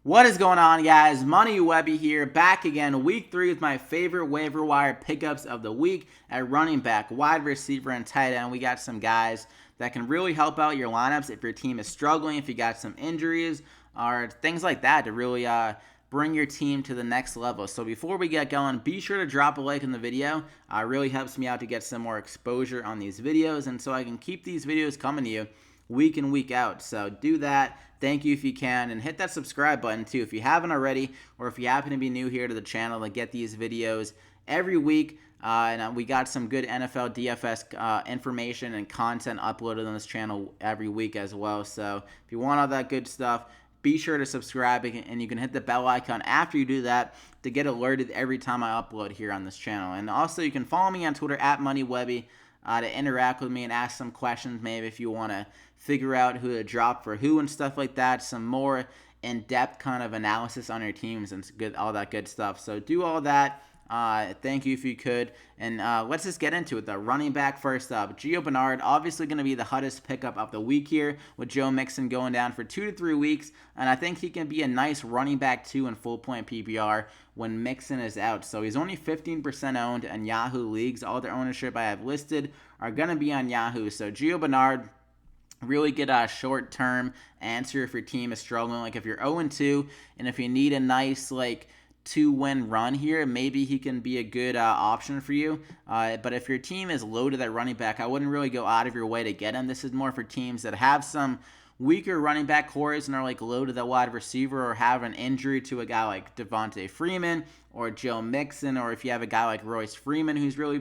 What is going on, guys? Money Webby here, back again, week 3 with my favorite waiver wire pickups of the week at running back, wide receiver, and tight end. We got some guys that can really help out your lineups if your team is struggling, if you got some injuries, or things like that to really bring your team to the next level. So before we get going, be sure to drop a like in the video. It really helps me out to get some more exposure on these videos, and so I can keep these videos coming to you week in, week out. So do that. Thank you if you can, and hit that subscribe button too if you haven't already, or if you happen to be new here to the channel and get these videos every week. We got some good NFL DFS information and content uploaded on this channel every week as well. So if you want all that good stuff, be sure to subscribe, and you can hit the bell icon after you do that to get alerted every time I upload here on this channel. And also, you can follow me on Twitter at MoneyWebby to interact with me and ask some questions, maybe if you want to figure out who to drop for who and stuff like that. Some more in-depth kind of analysis on your teams and all that good stuff. So do all that. Thank you if you could. And let's just get into it. The running back first up. Gio Bernard, obviously going to be the hottest pickup of the week here with Joe Mixon going down for 2 to 3 weeks. And I think he can be a nice running back too in full point PPR when Mixon is out. So he's only 15% owned in Yahoo leagues. All the ownership I have listed are going to be on Yahoo. So Gio Bernard, really good short-term answer if your team is struggling. Like if you're 0-2 and if you need a nice 2-win run here, maybe he can be a good option for you. But if your team is loaded at running back, I wouldn't really go out of your way to get him. This is more for teams that have some weaker running back cores and are loaded at wide receiver, or have an injury to a guy like Devontae Freeman or Joe Mixon, or if you have a guy like Royce Freeman who's really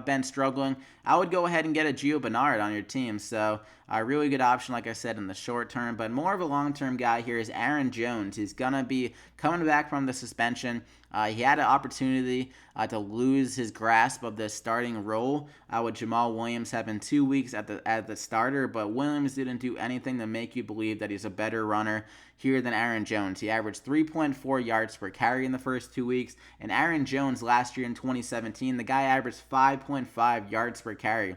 been struggling, I would go ahead and get a Gio Bernard on your team. So a really good option, like I said, in the short term. But more of a long-term guy here is Aaron Jones. He's going to be coming back from the suspension. He had an opportunity to lose his grasp of the starting role with Jamal Williams having 2 weeks at the starter, but Williams didn't do anything to make you believe that he's a better runner here than Aaron Jones. He averaged 3.4 yards per carry in the first 2 weeks, and Aaron Jones last year in 2017, the guy averaged 5.5 yards per carry.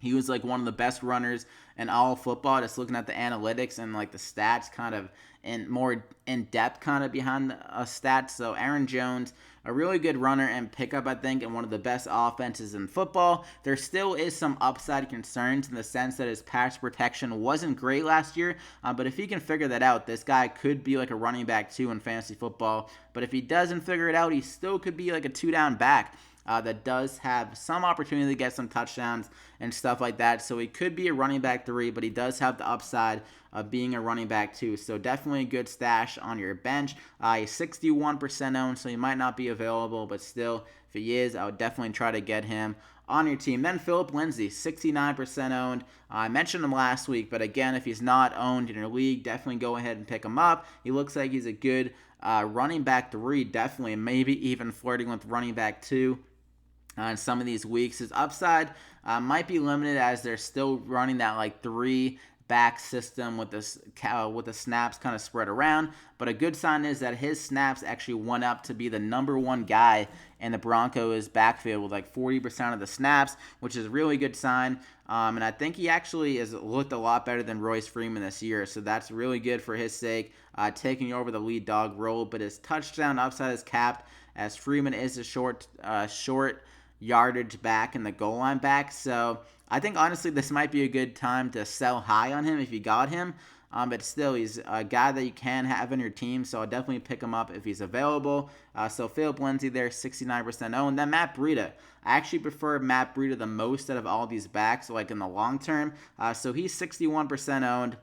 He was one of the best runners in all of football, just looking at the analytics and the stats kind of and more in-depth kind of behind the stats. So Aaron Jones, a really good runner and pickup, I think, and one of the best offenses in football. There still is some upside concerns in the sense that his pass protection wasn't great last year, but if he can figure that out, this guy could be a running back too in fantasy football. But if he doesn't figure it out, he still could be a 2-down back that does have some opportunity to get some touchdowns and stuff like that. So he could be a running back 3, but he does have the upside of being a running back 2. So definitely a good stash on your bench. He's 61% owned, so he might not be available, but still, if he is, I would definitely try to get him on your team. Then Phillip Lindsay, 69% owned. I mentioned him last week, but again, if he's not owned in your league, definitely go ahead and pick him up. He looks like he's a good running back 3, definitely, maybe even flirting with running back 2. In some of these weeks, his upside might be limited as they're still running that 3-back system with the snaps kind of spread around. But a good sign is that his snaps actually went up to be the number 1 guy in the Broncos backfield with 40% of the snaps, which is a really good sign. And I think he actually has looked a lot better than Royce Freeman this year, so that's really good for his sake, taking over the lead dog role. But his touchdown upside is capped, as Freeman is a short yardage back and the goal line back. So I think honestly this might be a good time to sell high on him if you got him. But still, he's a guy that you can have in your team, so I'll definitely pick him up if he's available. So Phillip Lindsay there, 69% owned. Then Matt Breida. I actually prefer Matt Breida the most out of all these backs, in the long term. So he's 61% owned.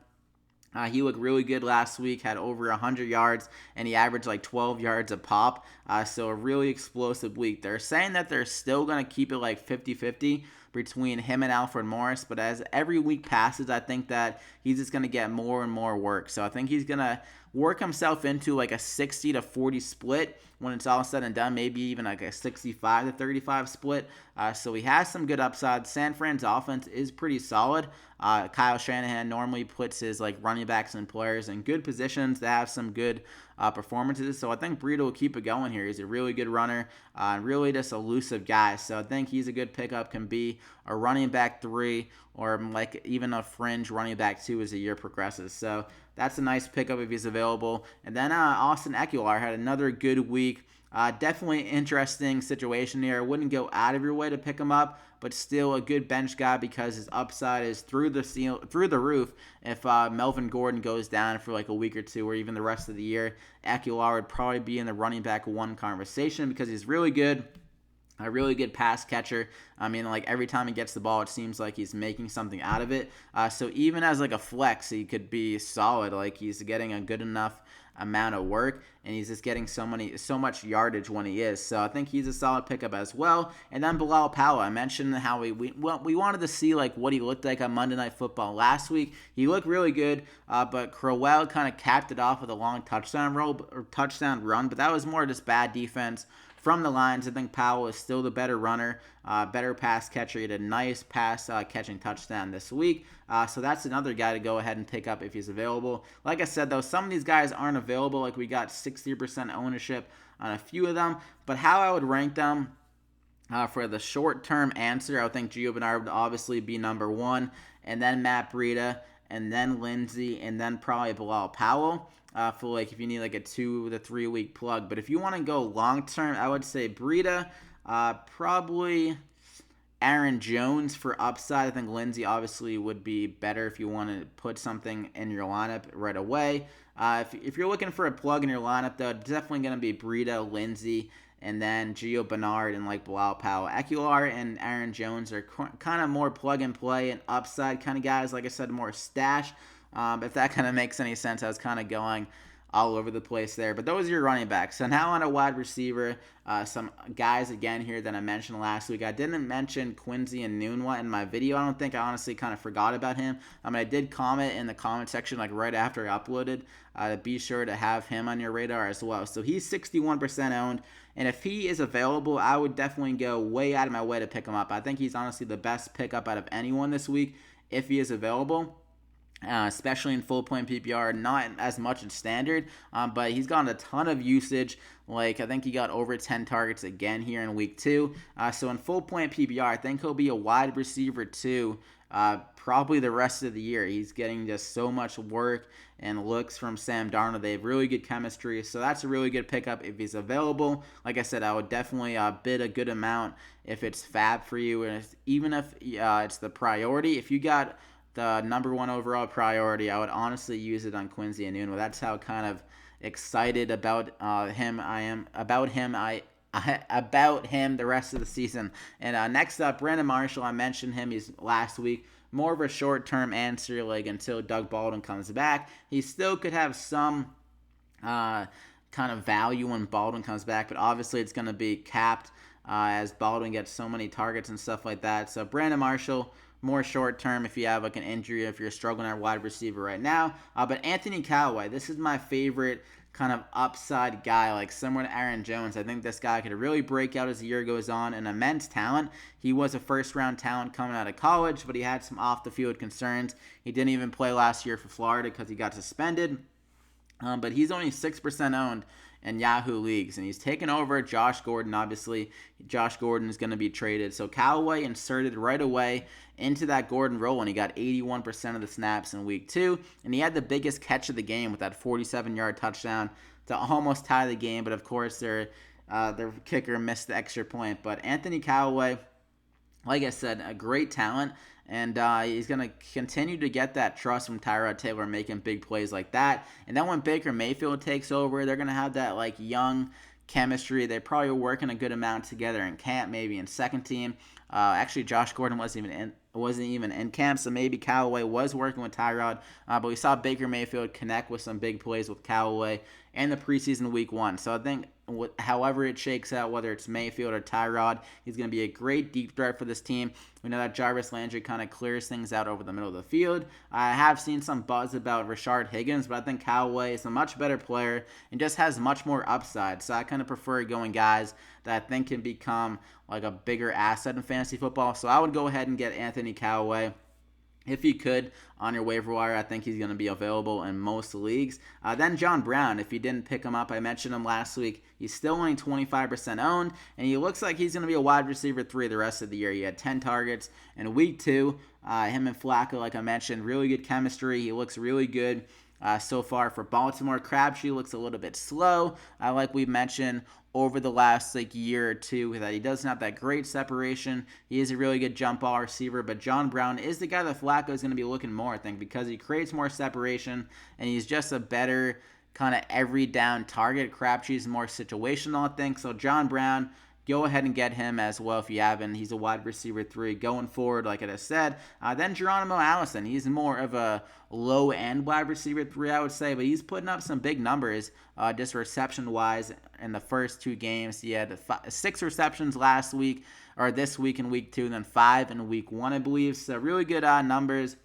He looked really good last week, had over 100 yards, and he averaged 12 yards a pop. So a really explosive week. They're saying that they're still going to keep it 50-50 between him and Alfred Morris, but as every week passes, I think that he's just going to get more and more work. So I think he's going to work himself into a 60-40 split when it's all said and done, maybe even a 65-35 split. So he has some good upside. San Fran's offense is pretty solid. Kyle Shanahan normally puts his running backs and players in good positions to have some good performances. So I think Breida will keep it going here. He's a really good runner and really just elusive guy. So I think he's a good pickup, can be a running back 3 or even a fringe running back 2 as the year progresses. So that's a nice pickup if he's available. And then Austin Eckler had another good week. Definitely interesting situation here. I wouldn't go out of your way to pick him up, but still a good bench guy because his upside is through the roof. If Melvin Gordon goes down for like a week or two, or even the rest of the year, Eckler would probably be in the running back one conversation because he's really good. A really good pass catcher. I mean, like every time he gets the ball, it seems like he's making something out of it. So even as like a flex, he could be solid. Like he's getting a good enough amount of work, and he's just getting so much yardage when he is. So I think he's a solid pickup as well. And then Bilal Powell, I mentioned how we wanted to see like what he looked like on Monday Night Football last week. He looked really good, but Crowell kind of capped it off with a long touchdown run, but that was more just bad defense from the Lions. I think Powell is still the better runner, better pass catcher. He had a nice pass catching touchdown this week. So that's another guy to go ahead and pick up if he's available. Like I said, though, some of these guys aren't available. Like we got 60% ownership on a few of them. But how I would rank them for the short-term answer, I would think Gio Bernard would obviously be number one, and then Matt Breida, and then Lindsey, and then probably Bilal Powell. For like if you need like a 2 to 3 week plug. But if you want to go long term, I would say Breida, probably Aaron Jones for upside. I think Lindsey obviously would be better if you want to put something in your lineup right away. If you're looking for a plug in your lineup, though, it's definitely going to be Breida, Lindsey, and then Gio Bernard and like Bilal Powell. Eckler and Aaron Jones are kind of more plug and play and upside kind of guys. Like I said, more stash. If that kind of makes any sense, I was kind of going all over the place there. But those are your running backs. So now on a wide receiver, some guys again here that I mentioned last week. I didn't mention Quincy Enunwa in my video. I don't think I honestly kind of forgot about him. I did comment in the comment section like right after I uploaded. Be sure to have him on your radar as well. So he's 61% owned. And if he is available, I would definitely go way out of my way to pick him up. I think he's honestly the best pickup out of anyone this week if he is available. Especially in full point PPR, not as much in standard, but he's gotten a ton of usage. Like I think he got over 10 targets again here in week 2. So in full point PPR, I think he'll be a wide receiver too, probably the rest of the year. He's getting just so much work and looks from Sam Darnold. They have really good chemistry, so that's a really good pickup if he's available. Like I said, I would definitely bid a good amount if it's fab for you, and even if it's the priority. If you got the number one overall priority, I would honestly use it on Quincy Enunwa. That's how kind of excited about him I am about him the rest of the season. And next up, Brandon Marshall. I mentioned him. He's last week. More of a short-term answer, like until Doug Baldwin comes back. He still could have some kind of value when Baldwin comes back, but obviously it's going to be capped as Baldwin gets so many targets and stuff like that. So Brandon Marshall, more short term if you have like an injury, if you're struggling at wide receiver right now. But Anthony Callaway, this is my favorite kind of upside guy, like similar to Aaron Jones. I think this guy could really break out as the year goes on. An immense talent. He was a first-round talent coming out of college, but he had some off-the-field concerns. He didn't even play last year for Florida because he got suspended. But he's only 6% owned in Yahoo leagues, and he's taken over Josh Gordon. Obviously, Josh Gordon is going to be traded. So Callaway inserted right away into that Gordon role, and he got 81% of the snaps in week 2, and he had the biggest catch of the game with that 47-yard touchdown to almost tie the game, but of course their kicker missed the extra point. But Anthony Callaway, like I said, a great talent, and he's going to continue to get that trust from Tyrod Taylor making big plays like that. And then when Baker Mayfield takes over, they're going to have that like young chemistry. They're probably working a good amount together in camp, maybe in second team. Actually, Josh Gordon wasn't even in camp, so maybe Callaway was working with Tyrod. But we saw Baker Mayfield connect with some big plays with Callaway in the preseason week 1. So I think however it shakes out, whether it's Mayfield or Tyrod, he's going to be a great deep threat for this team. We know that Jarvis Landry kind of clears things out over the middle of the field. I have seen some buzz about Rashard Higgins, but I think Callaway is a much better player and just has much more upside. So I kind of prefer going guys that I think can become like a bigger asset in fantasy football. So I would go ahead and get Anthony Callaway if you could on your waiver wire. I think he's going to be available in most leagues. Then John Brown, if you didn't pick him up, I mentioned him last week. He's still only 25% owned, and he looks like he's going to be a wide receiver 3 the rest of the year. He had 10 targets in week 2. Him and Flacco, like I mentioned, really good chemistry. He looks really good. so far for Baltimore. Crabtree looks a little bit slow, like we mentioned over the last year or two, that he doesn't have that great separation. He is a really good jump ball receiver, but John Brown is the guy that Flacco is going to be looking more, I think, because he creates more separation and he's just a better kind of every down target. Crabtree's more situational, I think. So John Brown, go ahead and get him as well if you haven't. He's a wide receiver 3 going forward, like I just said. Then Geronimo Allison. He's more of a low-end wide receiver 3, I would say, but he's putting up some big numbers just reception-wise in the first 2 games. He had 6 receptions last week, or this week in week 2, and then 5 in week 1, I believe. So really good numbers.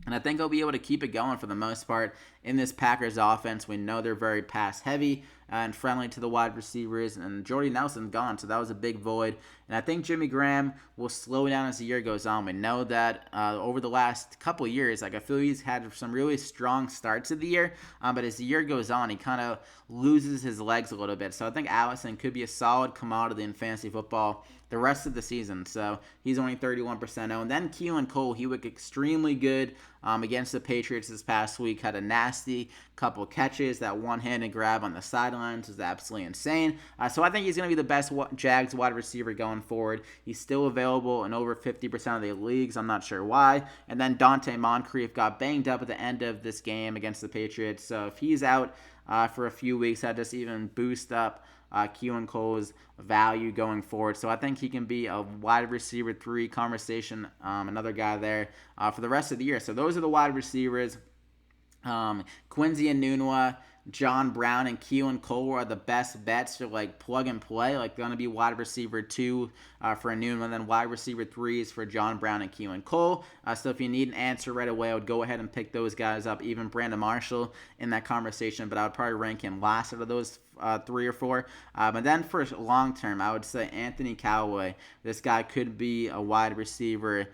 And I think he'll be able to keep it going for the most part in this Packers offense. We know they're very pass-heavy and friendly to the wide receivers. And Jordy Nelson's gone, so that was a big void. And I think Jimmy Graham will slow down as the year goes on. We know that over the last couple years, I feel he's had some really strong starts of the year. But as the year goes on, he kind of loses his legs a little bit. So I think Allison could be a solid commodity in fantasy football the rest of the season. So he's only 31% owned. Then Keelan Cole, he looked extremely good against the Patriots this past week. Had a nasty couple catches. That one-handed grab on the sidelines was absolutely insane. So I think he's going to be the best Jags wide receiver going forward. He's still available in over 50% of the leagues. I'm not sure why. And then Dante Moncrief got banged up at the end of this game against the Patriots. So if he's out for a few weeks, that just even boost up Keelan Cole's value going forward. So I think he can be a wide receiver 3 conversation, another guy there for the rest of the year. So those are the wide receivers. Quincy Enunwa, John Brown, and Keelan Cole are the best bets for plug and play. Going to be wide receiver 2 for Enunwa, and then wide receiver 3s for John Brown and Keelan Cole. So if you need an answer right away, I would go ahead and pick those guys up. Even Brandon Marshall in that conversation, but I would probably rank him last out of those 3 or 4. But then for long term, I would say Anthony Callaway. This guy could be a wide receiver,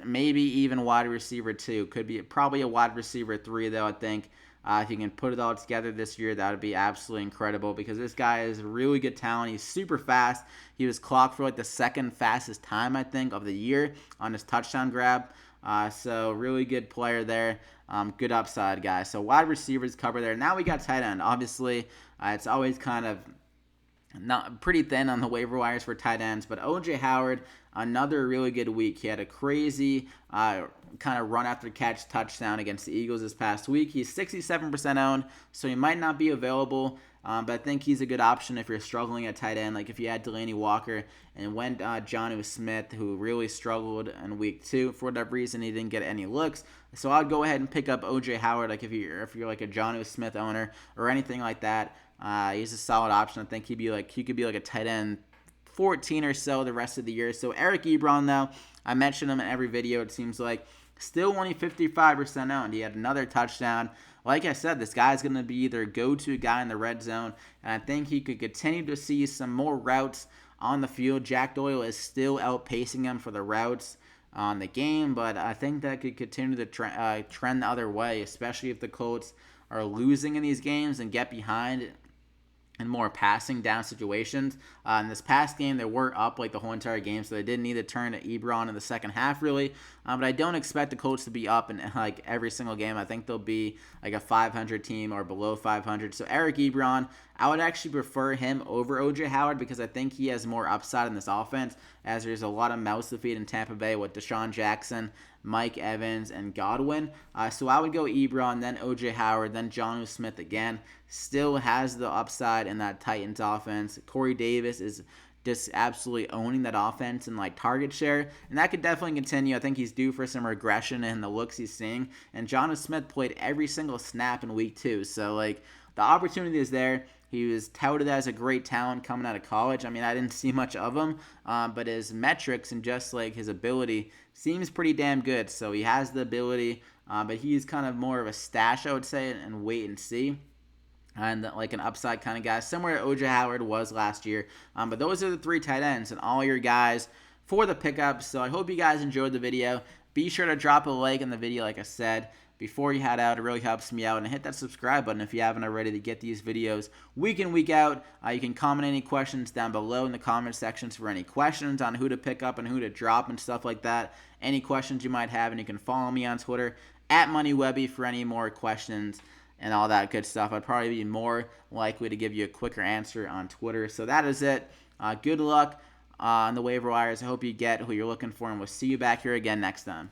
maybe even wide receiver 2. Could be probably a wide receiver 3 though, I think. If he can put it all together this year, that would be absolutely incredible, because this guy is really good talent. He's super fast. He was clocked for the second fastest time, I think, of the year on his touchdown grab. So really good player there. Good upside, guys. So wide receivers cover there. Now we got tight end. Obviously, it's always kind of not pretty thin on the waiver wires for tight ends, but O.J. Howard, another really good week. He had a crazy kind of run after catch touchdown against the Eagles this past week. He's 67% owned, so he might not be available, but I think he's a good option if you're struggling at tight end. If you had Delaney Walker and went Jonnu Smith, who really struggled in week 2 for whatever reason, he didn't get any looks. So I'd go ahead and pick up O.J. Howard. If you're a Jonnu Smith owner or anything like that. He's a solid option. I think he could be a tight end 14 or so the rest of the year. So Eric Ebron, though, I mentioned him in every video, it seems like. Still only 55% owned. He had another touchdown. Like I said, this guy's going to be either go-to guy in the red zone, and I think he could continue to see some more routes on the field. Jack Doyle is still outpacing him for the routes on the game, but I think that could continue to trend the other way, especially if the Colts are losing in these games and get behind in more passing down situations. In this past game, they were up the whole entire game, so they didn't need to turn to Ebron in the second half, really. But I don't expect the Colts to be up in every single game. I think they'll be a 500 team or below 500. So Eric Ebron, I would actually prefer him over O.J. Howard, because I think he has more upside in this offense, as there's a lot of mouths to feed in Tampa Bay with Deshaun Jackson, Mike Evans, and Godwin. So I would go Ebron, then O.J. Howard, then Jonnu Smith again. Still has the upside in that Titans offense. Corey Davis is just absolutely owning that offense and target share, and that could definitely continue. I think he's due for some regression in the looks he's seeing, and Jonnu Smith played every single snap in week 2, so the opportunity is there. He was touted as a great talent coming out of college. I mean, I didn't see much of him, but his metrics and just his ability seems pretty damn good. So he has the ability, but he's kind of more of a stash, I would say, and wait and see. And an upside kind of guy, similar to O.J. Howard was last year. But those are the 3 tight ends and all your guys for the pickups. So I hope you guys enjoyed the video. Be sure to drop a like on the video, like I said, before you head out. It really helps me out. And hit that subscribe button if you haven't already to get these videos week in, week out. You can comment any questions down below in the comment sections for any questions on who to pick up and who to drop and stuff like that. Any questions you might have, and you can follow me on Twitter at MoneyWebby for any more questions and all that good stuff. I'd probably be more likely to give you a quicker answer on Twitter. So that is it. Good luck on the waiver wires. I hope you get who you're looking for, and we'll see you back here again next time.